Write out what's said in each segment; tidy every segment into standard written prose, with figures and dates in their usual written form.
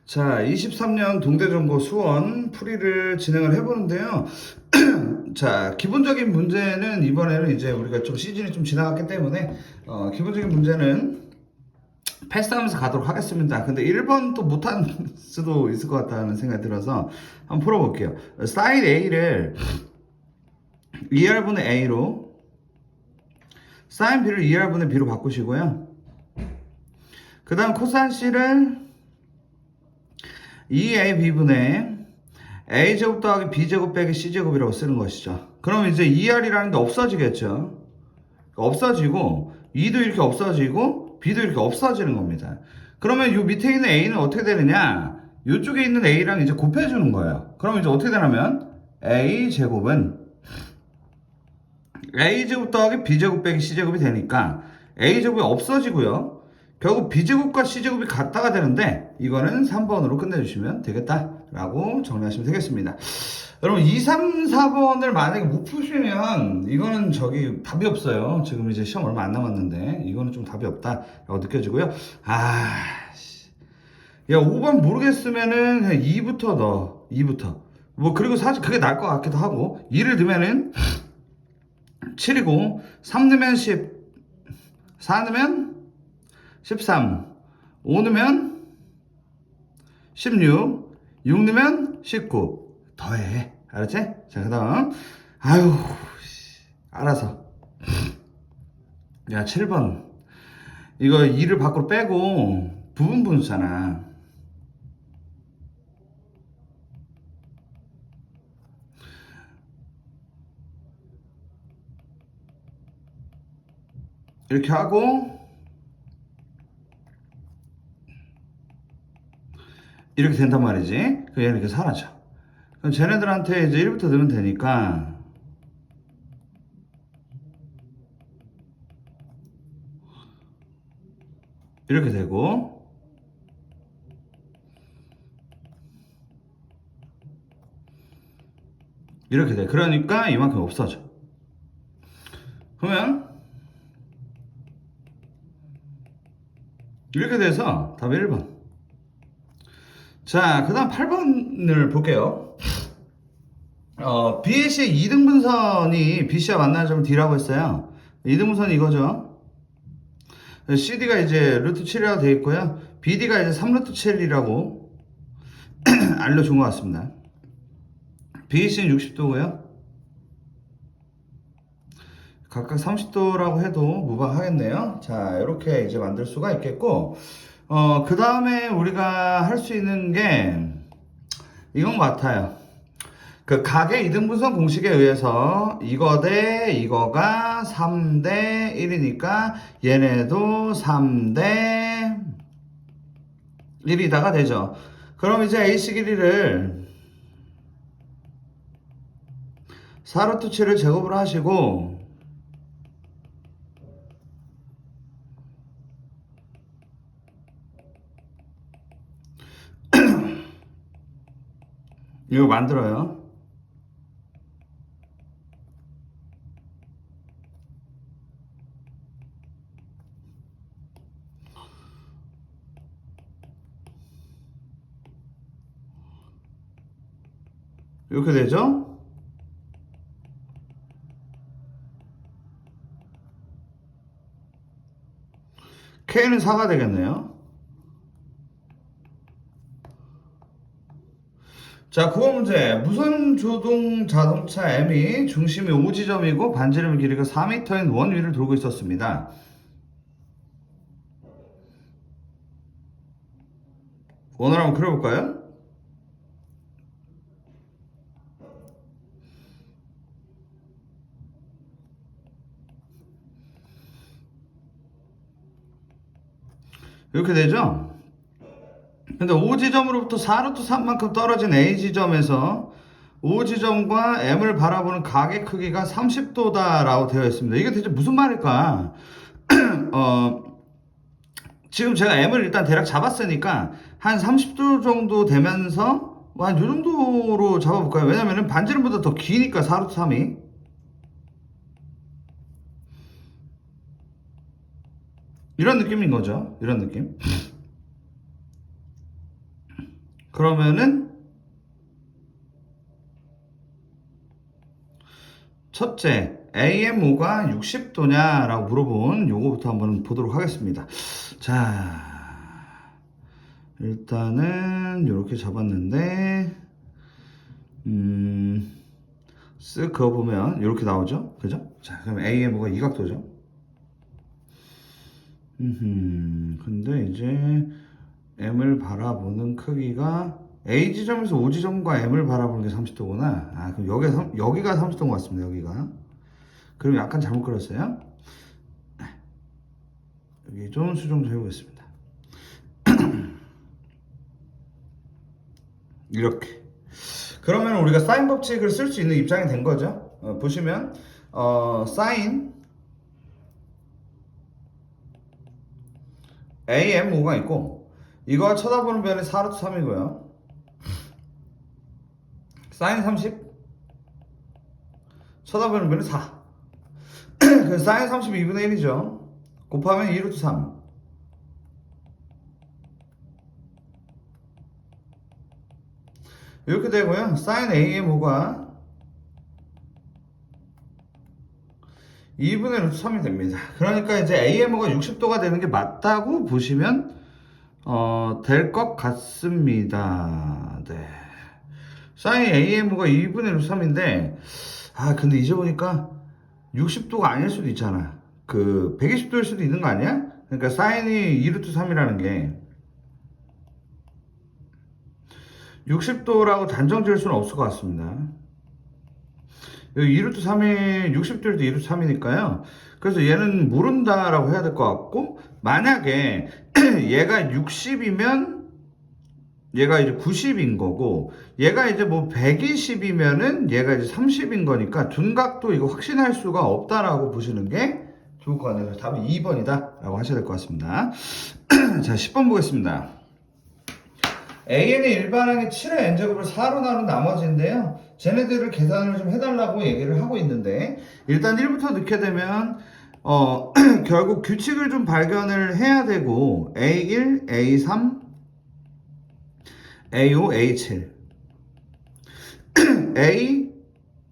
자, 23년 동대정고 수원 풀이를 진행을 해보는데요. 자, 기본적인 문제는 이번에는 이제 우리가 좀 시즌이 좀 지나갔기 때문에 기본적인 문제는 패스하면서 가도록 하겠습니다. 근데 1번 또 못할 수도 있을 것 같다는 생각이 들어서 한번 풀어볼게요. 사인 A를 2R분의 A로 사인 B를 2R분의 B로 바꾸시고요. 그 다음 코사인 C를 2AB분의 A제곱 더하기 B제곱 빼기 C제곱이라고 쓰는 것이죠. 그럼 이제 2R이라는 게 없어지겠죠. 없어지고 2도 이렇게 없어지고 B도 이렇게 없어지는 겁니다. 그러면 이 밑에 있는 A는 어떻게 되느냐? 이쪽에 있는 A랑 이제 곱해주는 거예요. 그럼 이제 어떻게 되냐면 A제곱은 A제곱 더하기 B제곱 빼기 C제곱이 되니까 A제곱이 없어지고요. 결국 B제곱과 C제곱이 같다가 되는데 이거는 3번으로 끝내주시면 되겠다라고 정리하시면 되겠습니다. 여러분 2, 3, 4번을 만약에 못 푸시면 이거는 저기 답이 없어요. 지금 이제 시험 얼마 안 남았는데 이거는 좀 답이 없다라고 느껴지고요. 야 5번 모르겠으면은 그냥 2부터 넣어. 2부터. 뭐 그리고 사실 그게 나을 것 같기도 하고 2를 넣으면은 7이고 3 넣으면 10, 4 넣으면 13, 5 넣으면 16, 6 넣으면 19. 더해. 알았지? 자, 그 다음. 아유, 알아서. 야, 7번. 이거 2를 밖으로 빼고 부분 분수잖아. 이렇게 하고 이렇게 된단 말이지. 그 얘는 이렇게 사라져. 그럼 쟤네들한테 이제 1부터 넣으면 되니까 이렇게 되고 이렇게 돼. 그러니까 이만큼 없어져. 그러면 이렇게 돼서 답이 1번. 자, 그 다음 8번을 볼게요. BAC의 2등분선이 BC와 만나는 점을 D라고 했어요. 2등분선이 이거죠. CD가 이제 루트 7이라고 되어 있고요. BD가 이제 3루트 7이라고 알려준 것 같습니다. BAC는 60도고요. 각각 30도라고 해도 무방하겠네요. 자, 이렇게 이제 만들 수가 있겠고, 그 다음에 우리가 할 수 있는 게 이건 것 같아요. 그 각의 이등분선 공식에 의해서 이거 대 이거가 3대 1이니까 얘네도 3대 1이다가 되죠. 그럼 이제 A식 1위를 4루트 7을 제곱을 하시고 이거 만들어요. 이렇게 되죠. K는 4가 되겠네요. 자, 9번 문제. 무선 조동 자동차 M이 중심이 5지점이고 반지름 길이가 4m인 원 위를 돌고 있었습니다. 원을 한번 그려볼까요? 이렇게 되죠? 근데 O지점으로부터 4루트 3만큼 떨어진 A지점에서 O지점과 M을 바라보는 각의 크기가 30도다라고 되어 있습니다. 이게 대체 무슨 말일까? 어, 지금 제가 M을 일단 대략 잡았으니까 한 30도 정도 되면서 한 요 정도로 잡아볼까요? 왜냐면은 반지름보다 더 기니까 4루트 3이. 이런 느낌인 거죠. 이런 느낌. 그러면은 첫째, AMO가 60도냐라고 물어본 요거부터 한번 보도록 하겠습니다. 자, 일단은 이렇게 잡았는데 쓱 그어보면 이렇게 나오죠, 그죠? 자, 그럼 AMO가 이 각도죠. 근데 이제 M을 바라보는 크기가 A 지점에서 O 지점과 M을 바라보는 게 30도구나. 아, 그럼 여기가 30도인 것 같습니다. 여기가. 그럼 약간 잘못 그렸어요. 여기 좀 수정 좀 해보겠습니다. 이렇게. 그러면 우리가 사인 법칙을 쓸 수 있는 입장이 된 거죠. 보시면 사인 AMO가 있고 이거 쳐다보는 변이 4루트 3이고요. 사인 30 쳐다보는 변이 4. 그 사인 30 2분의 1이죠. 곱하면 2루트 3. 이렇게 되고요. 사인 AMO가 2분의 루트 3이 됩니다. 그러니까 이제 AMO가 60도가 되는 게 맞다고 보시면 될 것 같습니다. 네. 사인 AMO가 2분의 루트 3인데 근데 이제 보니까 60도가 아닐 수도 있잖아. 그 120도일 수도 있는 거 아니야? 그러니까 사인이 2루트 3이라는 게 60도라고 단정 지을 수는 없을 것 같습니다. 여기 2루트 3이 60도일 때 2루트 3이니까요. 그래서 얘는 모른다라고 해야 될 것 같고, 만약에 얘가 60이면 얘가 이제 90인 거고, 얘가 이제 뭐 120이면은 얘가 이제 30인 거니까 둔각도 이거 확신할 수가 없다라고 보시는 게 좋을 것 같네요. 답은 2번이다 라고 하셔야 될 것 같습니다. 자, 10번 보겠습니다. AN의 일반항이 7의 n제곱을 4로 나눈 나머지인데요. 쟤네들을 계산을 좀 해달라고 얘기를 하고 있는데, 일단 1부터 넣게 되면 결국 규칙을 좀 발견을 해야 되고, A1, A3, A5, A7,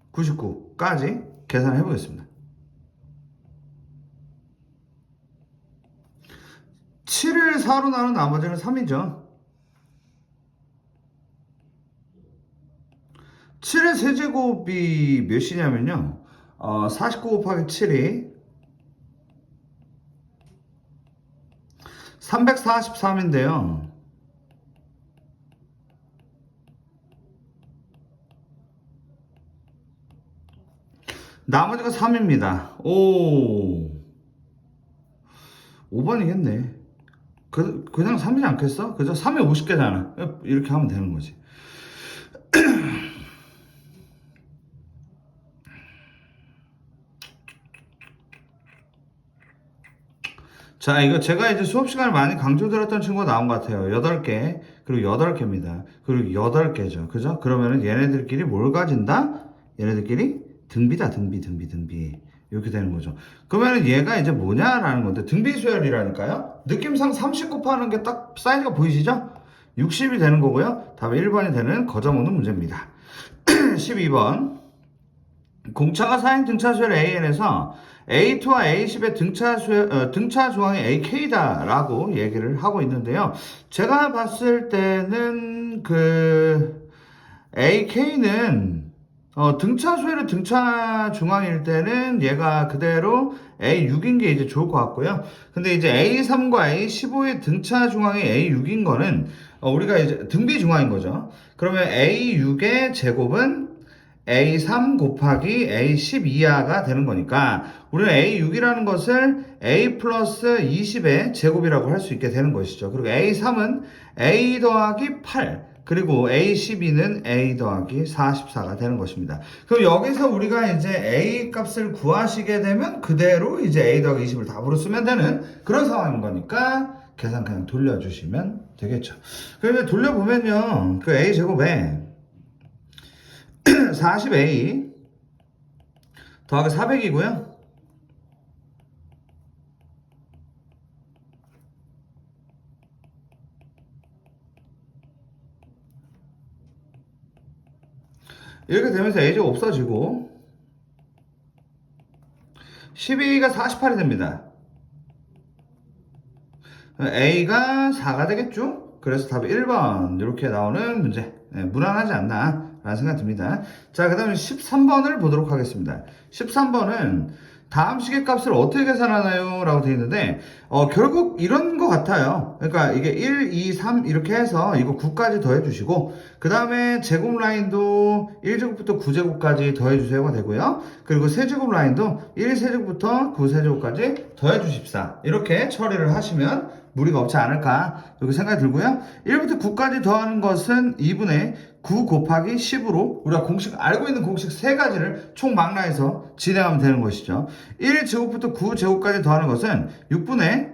A99까지 계산을 해보겠습니다. 7을 4로 나눈 나머지는 3이죠. 7의 세제곱이 몇이냐면요. 49 곱하기 7이 343인데요. 나머지가 3입니다. 5번이겠네. 그냥 3이지 않겠어? 그죠? 3에 50개잖아. 이렇게 하면 되는 거지. 자, 이거 제가 이제 수업 시간에 많이 강조드렸던 친구가 나온 것 같아요. 8개, 그리고 8개입니다. 그리고 8개죠. 그죠? 그러면은 얘네들끼리 뭘 가진다? 얘네들끼리 등비다, 등비. 이렇게 되는 거죠. 그러면은 얘가 이제 뭐냐라는 건데, 등비수열이라니까요? 느낌상 30 곱하는 게 딱 사이즈가 보이시죠? 60이 되는 거고요. 답이 1번이 되는 거저먹는 문제입니다. 12번. 공차가 사인 등차수열 AN에서 A2와 A10의 등차 조항이 AK다라고 얘기를 하고 있는데요. 제가 봤을 때는 그 AK는 등차수열의 등차 중앙일 때는 얘가 그대로 A6인 게 이제 좋을 것 같고요. 근데 이제 A3과 A15의 등차 중앙이 A6인 거는 우리가 이제 등비 중앙인 거죠. 그러면 A6의 제곱은 A3 곱하기 A12가 되는 거니까 우리는 A6이라는 것을 A 플러스 20의 제곱이라고 할 수 있게 되는 것이죠. 그리고 A3은 A 더하기 8 그리고 A12는 A 더하기 44가 되는 것입니다. 그럼 여기서 우리가 이제 A 값을 구하시게 되면 그대로 이제 A 더하기 20을 답으로 쓰면 되는 그런 상황인 거니까 계산 그냥 돌려주시면 되겠죠. 그러면 돌려보면요. 그 A 제곱에 40A 더하기 400이고요. 이렇게 되면서 a제곱 없어지고 12가 48이 됩니다. a가 4가 되겠죠? 그래서 답이 1번 이렇게 나오는 문제. 네, 무난하지 않나 라는 생각이 듭니다. 자, 그 다음에 13번을 보도록 하겠습니다. 13번은 다음 시계값을 어떻게 계산하나요? 라고 되어 있는데 결국 이런 것 같아요. 그러니까 이게 1, 2, 3 이렇게 해서 이거 9까지 더해 주시고 그 다음에 제곱 라인도 1제곱부터 9제곱까지 더해 주셔야 되고요. 그리고 세제곱 라인도 1세제곱부터 9세제곱까지 더해 주십사. 이렇게 처리를 하시면 무리가 없지 않을까 이렇게 생각이 들고요. 1부터 9까지 더하는 것은 2분의 9 곱하기 10으로 우리가 공식 알고 있는 공식 세 가지를 총망라해서 진행하면 되는 것이죠. 1제곱부터 9제곱까지 더하는 것은 6분의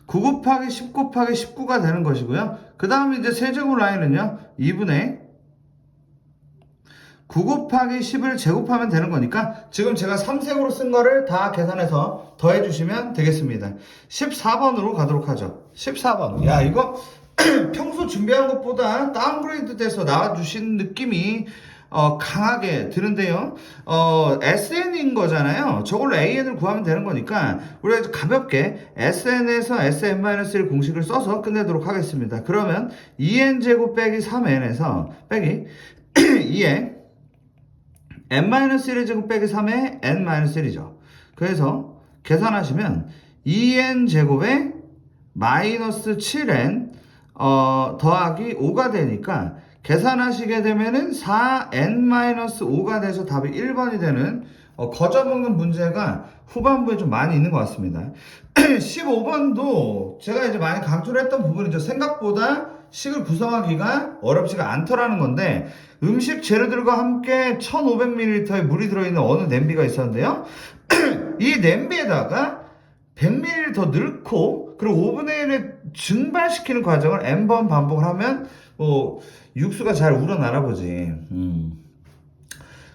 9 곱하기 10 곱하기 19가 되는 것이고요. 그 다음에 이제 세제곱 라인은요 2분의 9 곱하기 10을 제곱하면 되는 거니까 지금 제가 3색으로 쓴 거를 다 계산해서 더해 주시면 되겠습니다. 14번으로 가도록 하죠. 14번. 야, 이거 평소 준비한 것보다 다운그레이드 돼서 나와주신 느낌이 강하게 드는데요. SN인 거잖아요. 저걸로 AN을 구하면 되는 거니까 우리가 가볍게 SN에서 SN-1 공식을 써서 끝내도록 하겠습니다. 그러면 2n제곱 빼기 3n에서 빼기 2에 n-1제곱 빼기 3의 n-1이죠. 그래서 계산하시면 2n제곱에 마이너스 7n 더하기 5가 되니까 계산하시게 되면은 4n-5가 돼서 답이 1번이 되는 거저먹는 문제가 후반부에 좀 많이 있는 것 같습니다. 15번도 제가 이제 많이 강조를 했던 부분이죠. 생각보다 식을 구성하기가 어렵지가 않더라는 건데 음식 재료들과 함께 1500ml의 물이 들어있는 어느 냄비가 있었는데요. 이 냄비에다가 100ml 더 넣고 그리고 5분의 1을 증발시키는 과정을 n번 반복을 하면 육수가 잘 우러나나 보지.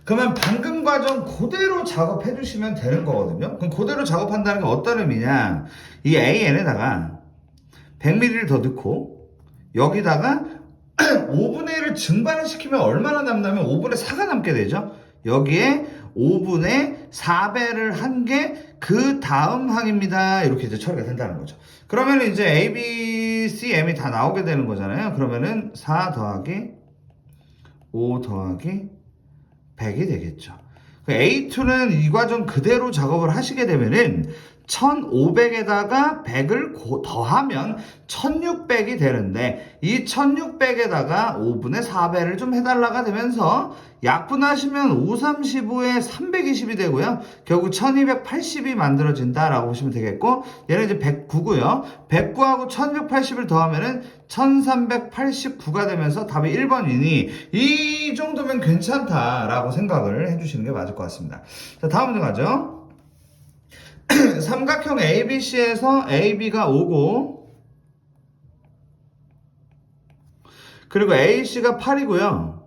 그러면 방금 과정 그대로 작업해 주시면 되는 거거든요. 그럼 그대로 작업한다는 게 어떤 의미냐? 이 AN에다가 100ml를 더 넣고 여기다가 5분의 1을 증발을 시키면 얼마나 남냐면 5분의 4가 남게 되죠. 여기에 5분의 4배를 한 게 그 다음 항입니다. 이렇게 이제 처리가 된다는 거죠. 그러면 이제 A, B, C, M이 다 나오게 되는 거잖아요. 그러면은 4 더하기 5 더하기 100이 되겠죠. A2는 이 과정 그대로 작업을 하시게 되면은 1500에다가 100을 더하면 1600이 되는데 이 1600에다가 5분의 4배를 좀 해달라가 되면서 약분하시면 5, 35에 320이 되고요. 결국 1280이 만들어진다라고 보시면 되겠고 얘는 이제 109고요. 109하고 1280을 더하면은 1389가 되면서 답이 1번이니 이 정도면 괜찮다라고 생각을 해주시는 게 맞을 것 같습니다. 자, 다음 문제 가죠. 삼각형 ABC에서 AB가 5고 그리고 AC가 8이고요.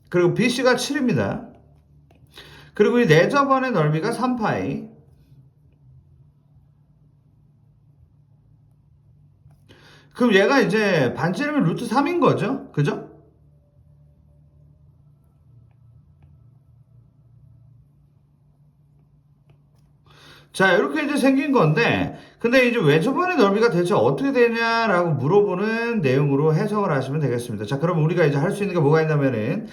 그리고 BC가 7입니다. 그리고 이 내접원의 넓이가 3파이. 그럼 얘가 이제 반지름이 루트 3인 거죠. 그죠? 자, 이렇게 이제 생긴 건데, 근데 이제 외접원의 넓이가 대체 어떻게 되냐라고 물어보는 내용으로 해석을 하시면 되겠습니다. 자, 그럼 우리가 이제 할 수 있는 게 뭐가 있냐면은,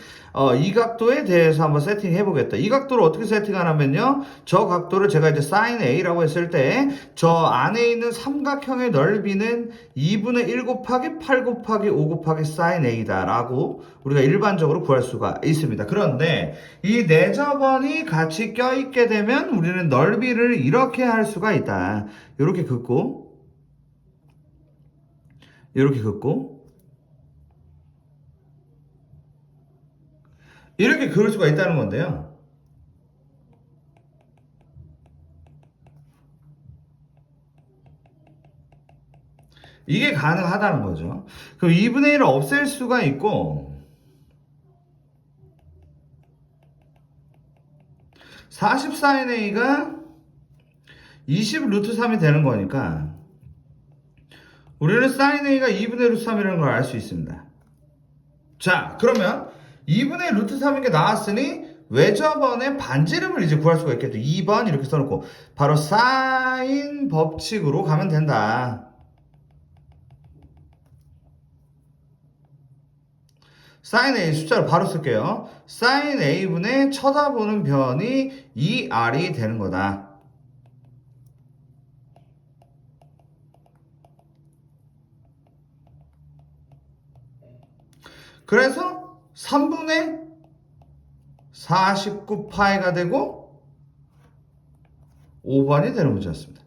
이 각도에 대해서 한번 세팅해 보겠다. 이 각도를 어떻게 세팅하냐면요, 저 각도를 제가 이제 sin A라고 했을 때, 저 안에 있는 삼각형의 넓이는 2분의 1 곱하기 8 곱하기 5 곱하기 sin A다라고 우리가 일반적으로 구할 수가 있습니다. 그런데 이 내접원이 같이 껴있게 되면 우리는 넓이를 이렇게 할 수가 있다. 이렇게 긋고 이렇게 긋고 이렇게 그을 수가 있다는 건데요. 이게 가능하다는 거죠. 그럼 2분의 1을 없앨 수가 있고 44n A가 20 루트 3이 되는 거니까 우리는 sin A가 2분의 루트 3이라는 걸 알 수 있습니다. 자, 그러면 2분의 루트 3인 게 나왔으니 외접원의 반지름을 이제 구할 수가 있겠죠. 2번 이렇게 써놓고 바로 사인 법칙으로 가면 된다. 사인 A 숫자를 바로 쓸게요. 사인 A분의 쳐다보는 변이 2R이 되는 거다. 그래서 3분의 49파이가 되고 5번이 되는 문제였습니다.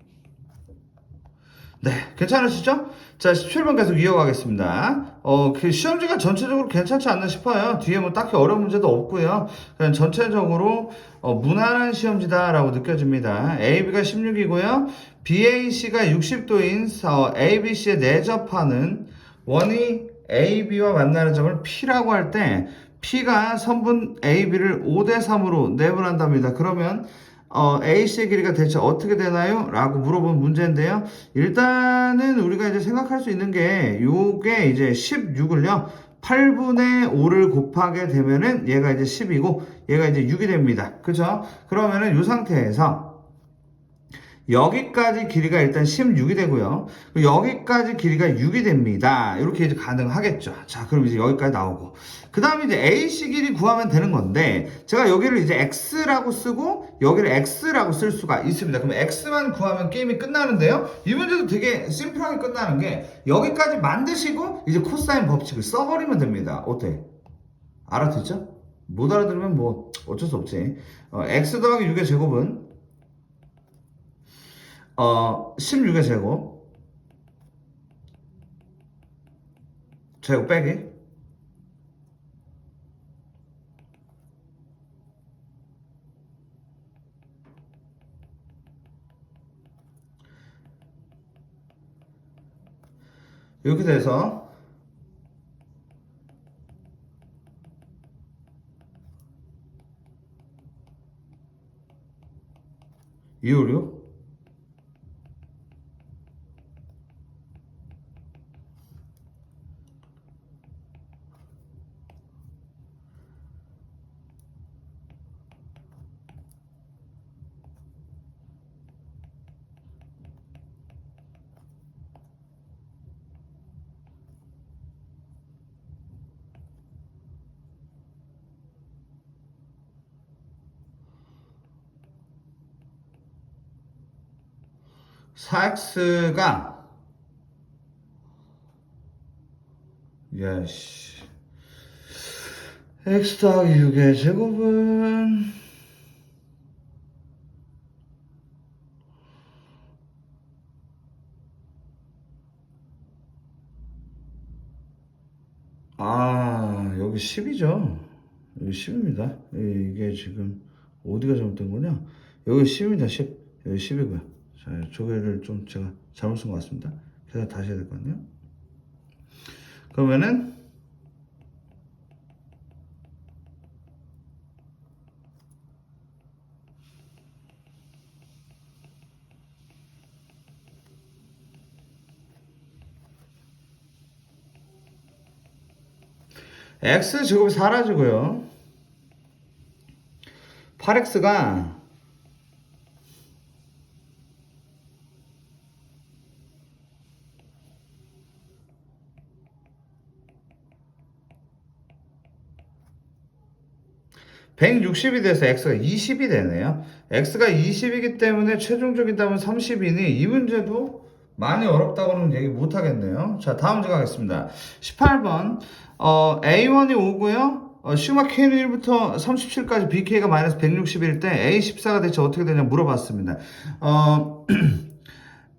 네, 괜찮으시죠? 자, 17번 계속 이어가겠습니다. 그 시험지가 전체적으로 괜찮지 않나 싶어요. 뒤에 뭐 딱히 어려운 문제도 없고요. 그냥 전체적으로 무난한 시험지다라고 느껴집니다. AB가 16이고요. BAC가 60도인 ABC에 내접하는 원이 AB와 만나는 점을 P라고 할 때 P가 선분 AB를 5대3으로 내분한답니다. 그러면 AC의 길이가 대체 어떻게 되나요? 라고 물어본 문제인데요. 일단은 우리가 이제 생각할 수 있는 게 요게 이제 16을요. 8분의 5를 곱하게 되면은 얘가 이제 10이고 얘가 이제 6이 됩니다. 그죠? 그러면은 요 상태에서 여기까지 길이가 일단 16이 되고요. 여기까지 길이가 6이 됩니다. 이렇게 이제 가능하겠죠. 자, 그럼 이제 여기까지 나오고. 그 다음에 이제 AC 길이 구하면 되는 건데, 제가 여기를 이제 X라고 쓰고, 여기를 X라고 쓸 수가 있습니다. 그럼 X만 구하면 게임이 끝나는데요. 이 문제도 되게 심플하게 끝나는 게, 여기까지 만드시고, 이제 코사인 법칙을 써버리면 됩니다. 어때? 알아듣죠? 못 알아들으면 뭐, 어쩔 수 없지. X 더하기 6의 제곱은 16의 제곱 빼기 이렇게 돼서 256 4x가 야씨 x 더하기 6의 제곱은 여기 10이죠. 여기 10입니다. 이게 지금 어디가 잘못된 거냐? 여기 10입니다. 10. 여기 10이고요. 자, 저거를 좀 제가 잘못 쓴 것 같습니다. 계산 다시 해야 될 것 같네요. 그러면은 x 제곱이 사라지고요. 8x가 160이 돼서 x가 20이 되네요. x가 20이기 때문에 최종적인 답은 30이니 이 문제도 많이 어렵다고는 얘기 못 하겠네요. 자, 다음 문제 가겠습니다. 18번 A1이 5고요. 시그마 K는 1부터 37까지 BK가 마이너스 160일 때 A14가 대체 어떻게 되냐 물어봤습니다.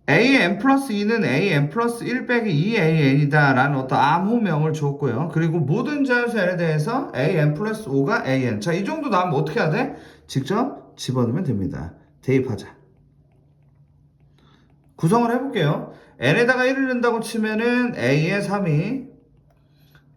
AN 플러스 2는 AN 플러스 1 빼기 2AN이다 라는 어떤 암호명을 줬고요. 그리고 모든 자연수 N에 대해서 AN 플러스 5가 AN. 자, 이 정도 나오면 어떻게 해야 돼? 직접 집어넣으면 됩니다. 대입하자. 구성을 해볼게요. N에다가 1을 넣는다고 치면은 A에 3이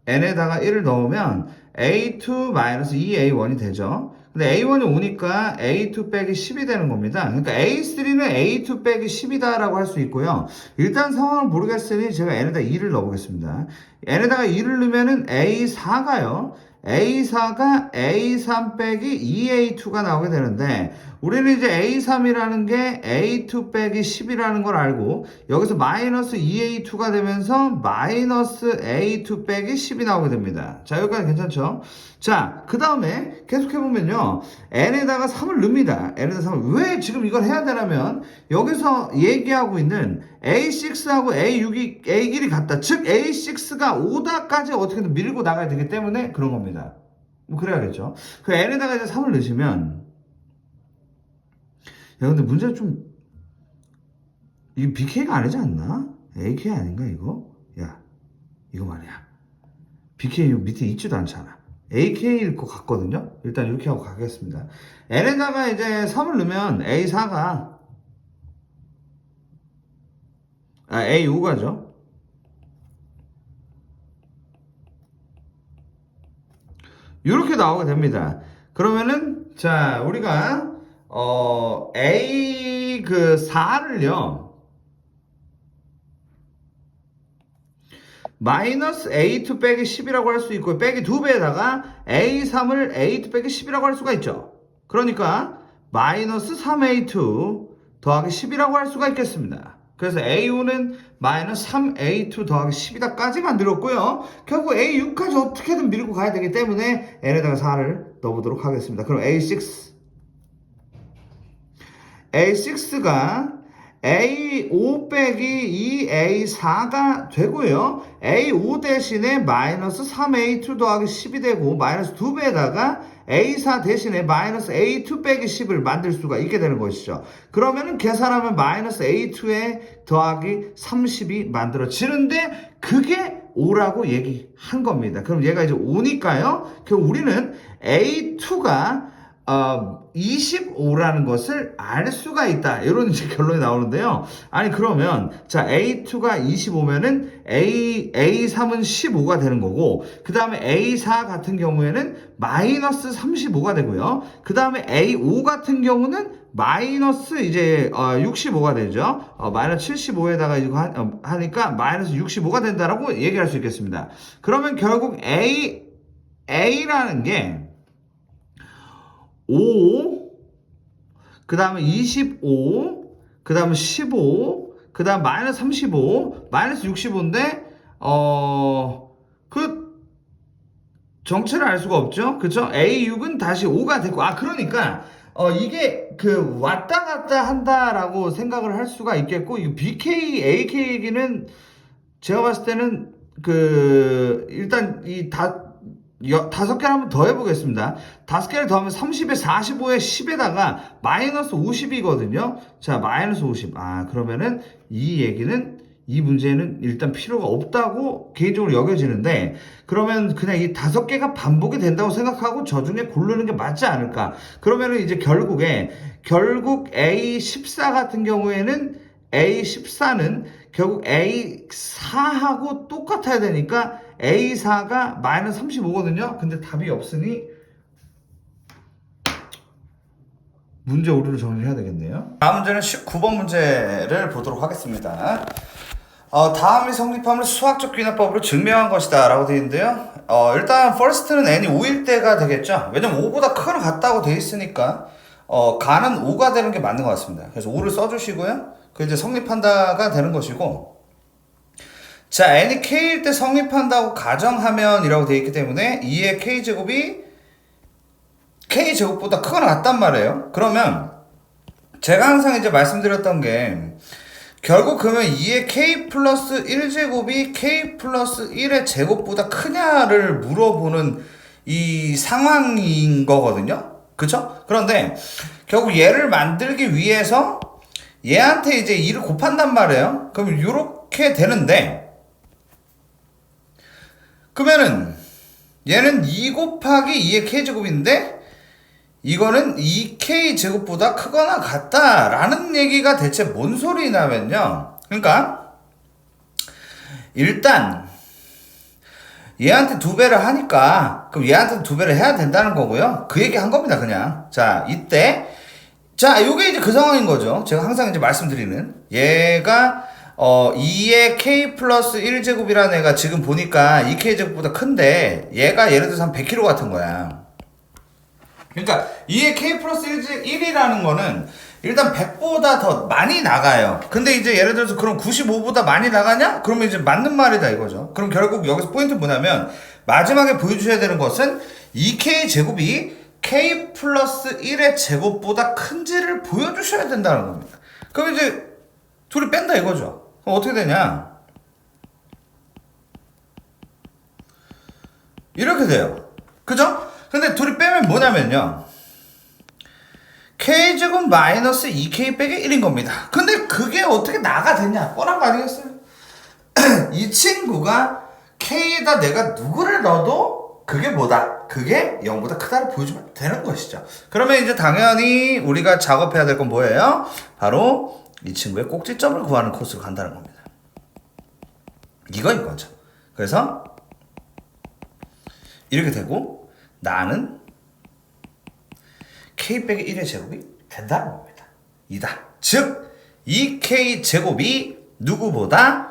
N에다가 1을 넣으면 A2-2A1이 되죠. 근데 A1이 5니까 A2 빼기 10이 되는 겁니다. 그러니까 A3는 A2 빼기 10이다 라고 할 수 있고요. 일단 상황을 모르겠으니 제가 N에다 2를 넣어보겠습니다. N에다가 2를 넣으면은 A4가요. A4가 A3 빼기 2A2가 나오게 되는데 우리는 이제 A3이라는 게 A2 빼기 10이라는 걸 알고 여기서 마이너스 2A2가 되면서 마이너스 A2 빼기 10이 나오게 됩니다. 자, 여기까지 괜찮죠? 자, 그 다음에 계속해보면요. n에다가 3을 넣습니다. n에다가 3을. 왜 지금 이걸 해야 되냐면 여기서 얘기하고 있는 A6하고 A6이 A 길이 같다. 즉 A6가 5다까지 어떻게든 밀고 나가야 되기 때문에 그런 겁니다. 뭐 그래야겠죠. 그 n에다가 이제 3을 넣으시면 야 근데 문제가 좀 이게 BK가 아니지 않나? AK 아닌가 이거? 야 이거 말이야. BK 밑에 있지도 않잖아. AK일 것 같거든요. 일단 이렇게 하고 가겠습니다. n에다가 이제 3을 넣으면 A4가 A5가죠. 이렇게 나오게 됩니다. 그러면은 자 우리가 A 그 4를요 마이너스 A2 빼기 10이라고 할 수 있고 빼기 2배에다가 A3을 A2 빼기 10이라고 할 수가 있죠. 그러니까 마이너스 3A2 더하기 10이라고 할 수가 있겠습니다. 그래서 A5는 마이너스 3A2 더하기 10이다까지 만들었고요. 결국 A6까지 어떻게든 밀고 가야 되기 때문에 n에다가 4를 넣어보도록 하겠습니다. 그럼 A6가 A5 빼기 2A4가 되고요. A5 대신에 마이너스 3A2 더하기 10이 되고 마이너스 2배에다가 A4 대신에 마이너스 A2 빼기 10을 만들 수가 있게 되는 것이죠. 그러면은 계산하면 마이너스 A2에 더하기 30이 만들어지는데 그게 5라고 얘기한 겁니다. 그럼 얘가 이제 5니까요. 그럼 우리는 A2가 25라는 것을 알 수가 있다. 이런 이제 결론이 나오는데요. 아니, 그러면, 자, A2가 25면은 A3은 15가 되는 거고, 그 다음에 A4 같은 경우에는 마이너스 35가 되고요. 그 다음에 A5 같은 경우는 마이너스 이제 65가 되죠. 마이너스 75에다가 이거 하니까 마이너스 65가 된다라고 얘기할 수 있겠습니다. 그러면 결국 A라는 게 5, 그 다음에 25, 그 다음에 15, 그 다음 마이너스 35, 마이너스 65인데, 정체를 알 수가 없죠? 그쵸? A6은 다시 5가 됐고, 그러니까, 이게 왔다 갔다 한다라고 생각을 할 수가 있겠고, 이 BK, AK 얘기는 제가 봤을 때는, 일단 다섯 개를 한번 더 해보겠습니다. 5개를 더하면 30에 45에 10에다가 마이너스 50이거든요. 자, 마이너스 50. 그러면은 이 문제는 일단 필요가 없다고 개인적으로 여겨지는데, 그러면 그냥 이 5개가 반복이 된다고 생각하고 저 중에 고르는 게 맞지 않을까? 그러면은 이제 결국 A14 같은 경우에는 A14는 결국 A4하고 똑같아야 되니까 A4가 마이너스 35거든요. 근데 답이 없으니 문제 오류를 정리해야 되겠네요. 다음 문제는 19번 문제를 보도록 하겠습니다. 다음이 성립함을 수학적 귀납법으로 증명한 것이다 라고 되어 있는데요. 일단 first는 n이 5일 때가 되겠죠. 왜냐면 5보다 크거나 같다고 되어 있으니까 가는 5가 되는 게 맞는 것 같습니다. 그래서 5를 써주시고요. 그 이제 성립한다가 되는 것이고, 자, n이 k일 때 성립한다고 가정하면 이라고 되어 있기 때문에 2의 k제곱이 k제곱보다 크거나 같단 말이에요. 그러면 제가 항상 이제 말씀드렸던 게 결국 그러면 2의 k 플러스 1제곱이 k 플러스 1의 제곱보다 크냐를 물어보는 이 상황인 거거든요. 그쵸? 그런데 결국 얘를 만들기 위해서 얘한테 이제 2를 곱한단 말이에요. 그럼 이렇게 되는데, 그러면은 얘는 2 곱하기 2의 k제곱인데 이거는 2k제곱보다 크거나 같다라는 얘기가 대체 뭔 소리냐면요. 그러니까 일단 얘한테 2배를 하니까 그럼 얘한테 2배를 해야 된다는 거고요. 그 얘기 한 겁니다, 그냥. 자, 이때 자, 요게 이제 그 상황인 거죠. 제가 항상 이제 말씀드리는 얘가 2의 k 플러스 1제곱이라는 애가 지금 보니까 2k 제곱보다 큰데 얘가 예를 들어서 한 100kg 같은 거야. 그러니까 2의 k 플러스 1이라는 거는 일단 100보다 더 많이 나가요. 근데 이제 예를 들어서 그럼 95보다 많이 나가냐? 그러면 이제 맞는 말이다 이거죠. 그럼 결국 여기서 포인트 뭐냐면 마지막에 보여주셔야 되는 것은 2k 제곱이 k 플러스 1의 제곱보다 큰지를 보여주셔야 된다는 겁니다. 그럼 이제 둘이 뺀다 이거죠. 그럼 어떻게 되냐? 이렇게 돼요. 그죠? 근데 둘이 빼면 뭐냐면요. k제곱 마이너스 2k 빼기 1인 겁니다. 근데 그게 어떻게 나가 되냐? 뻔한 거 아니겠어요? 이 친구가 k에다 내가 누구를 넣어도 그게 뭐다? 그게 0보다 크다를 보여주면 되는 것이죠. 그러면 이제 당연히 우리가 작업해야 될 건 뭐예요? 바로 이 친구의 꼭지점을 구하는 코스로 간다는 겁니다. 이거인 거죠. 그래서 이렇게 되고 나는 k 빼기 1의 제곱이 된다는 겁니다. 이다. 즉 2k 제곱이 누구보다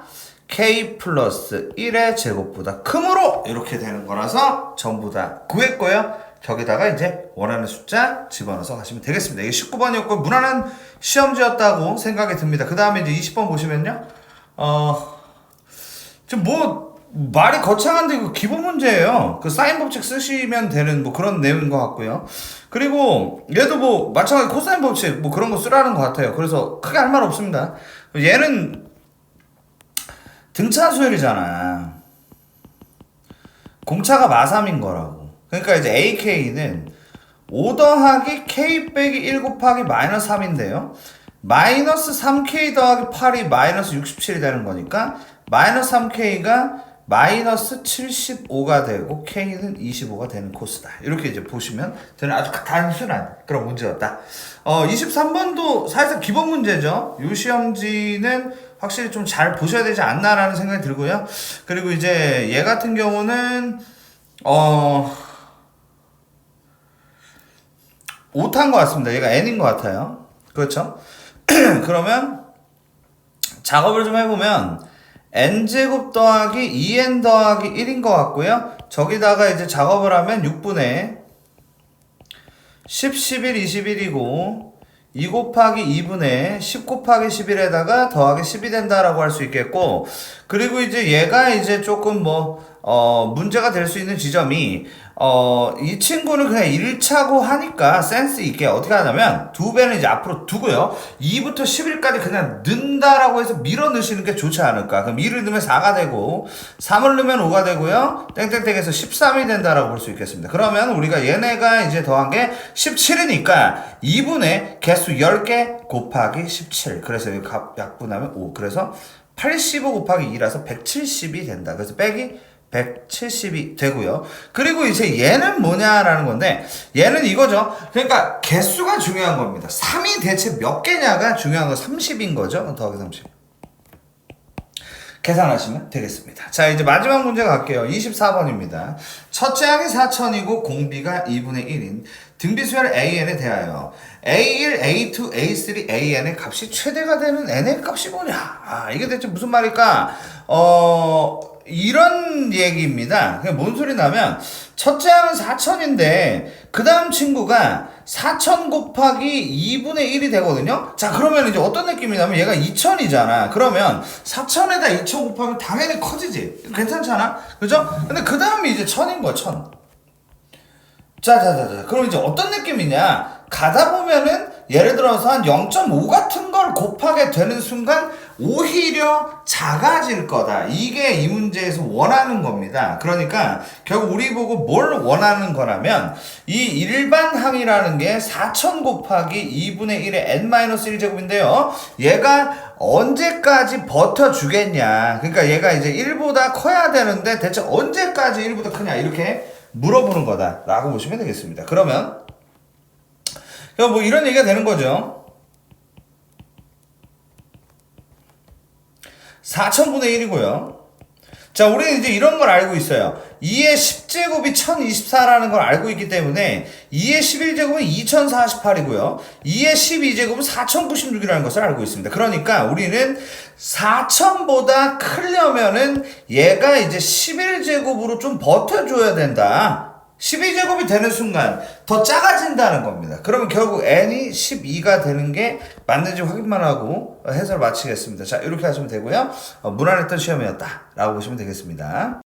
k 플러스 1의 제곱보다 크므로 이렇게 되는 거라서 전부 다 구했고요. 저기다가 이제 원하는 숫자 집어넣어서 가시면 되겠습니다. 이게 19번이었고 무난한 시험지였다고 생각이 듭니다. 그 다음에 이제 20번 보시면요. 지금 뭐 말이 거창한데 이거 기본 문제예요. 그 사인 법칙 쓰시면 되는 뭐 그런 내용인 것 같고요. 그리고 얘도 뭐 마찬가지 코사인 법칙 뭐 그런 거 쓰라는 것 같아요. 그래서 크게 할 말 없습니다. 얘는 등차 수열이잖아. 공차가 마삼인 거라고. 그러니까 이제 AK는 5 더하기 K 빼기 1 곱하기 마이너스 3인데요. 마이너스 3K 더하기 8이 마이너스 67이 되는 거니까 마이너스 3K가 마이너스 75가 되고 K는 25가 되는 코스다. 이렇게 이제 보시면 되는 아주 단순한 그런 문제였다. 23번도 사실상 기본 문제죠. 이 시험지는 확실히 좀 잘 보셔야 되지 않나라는 생각이 들고요. 그리고 이제 얘 같은 경우는 오타인 것 같습니다. 얘가 N인 것 같아요. 그렇죠? 그러면 작업을 좀 해보면 n제곱 더하기 2n 더하기 1인 것 같고요. 저기다가 이제 작업을 하면 6분의 10, 11, 21이고 2 곱하기 2분의 10 곱하기 11에다가 더하기 10이 된다라고 할 수 있겠고, 그리고 이제 얘가 이제 조금 문제가 될 수 있는 지점이 이 친구는 그냥 1차고 하니까 센스 있게 어떻게 하냐면 2배는 이제 앞으로 두고요. 2부터 11까지 그냥 넣는다라고 해서 밀어 넣으시는 게 좋지 않을까. 그럼 2를 넣으면 4가 되고 3을 넣으면 5가 되고요. 땡땡땡해서 13이 된다라고 볼 수 있겠습니다. 그러면 우리가 얘네가 이제 더한 게 17이니까 2분의 개수 10개 곱하기 17. 그래서 여기 약분하면 5. 그래서 85 곱하기 2라서 170이 된다. 그래서 빼기 170이 되고요. 그리고 이제 얘는 뭐냐라는 건데, 얘는 이거죠. 그러니까 개수가 중요한 겁니다. 3이 대체 몇 개냐가 중요한 거. 30인 거죠. 더하기 30. 계산하시면 되겠습니다. 자, 이제 마지막 문제 갈게요. 24번입니다. 첫째 항이 4천이고 공비가 2분의 1인 등비수열 AN에 대하여 A1, A2, A3, AN의 값이 최대가 되는 N의 값이 뭐냐? 이게 대체 무슨 말일까? 이런 얘기입니다. 그게 뭔 소리 나면 첫째 항은 4천인데 그 다음 친구가 4천 곱하기 2분의 1이 되거든요. 자, 그러면 이제 어떤 느낌이냐면 얘가 2천이잖아. 그러면 4천에다 2천 곱하면 당연히 커지지. 괜찮잖아. 그죠? 근데 그 다음이 이제 1000인 거야. 1000. 자. 그럼 이제 어떤 느낌이냐? 가다 보면은 예를 들어서 한 0.5 같은 걸 곱하게 되는 순간 오히려 작아질 거다. 이게 이 문제에서 원하는 겁니다. 그러니까 결국 우리 보고 뭘 원하는 거라면 이 일반항이라는 게 4천 곱하기 2분의 1의 n-1제곱인데요. 얘가 언제까지 버텨주겠냐. 그러니까 얘가 이제 1보다 커야 되는데 대체 언제까지 1보다 크냐. 이렇게 물어보는 거다 라고 보시면 되겠습니다. 그러면 뭐 이런 얘기가 되는 거죠. 4천분의 1이고요. 자, 우리는 이제 이런 걸 알고 있어요. 2의 10제곱이 1024라는 걸 알고 있기 때문에 2의 11제곱은 2048이고요. 2의 12제곱은 4096이라는 것을 알고 있습니다. 그러니까 우리는 4000보다 크려면은 얘가 이제 11제곱으로 좀 버텨줘야 된다. 12제곱이 되는 순간 더 작아진다는 겁니다. 그러면 결국 n이 12가 되는 게 맞는지 확인만 하고 해설 마치겠습니다. 자, 이렇게 하시면 되고요. 무난했던 시험이었다 라고 보시면 되겠습니다.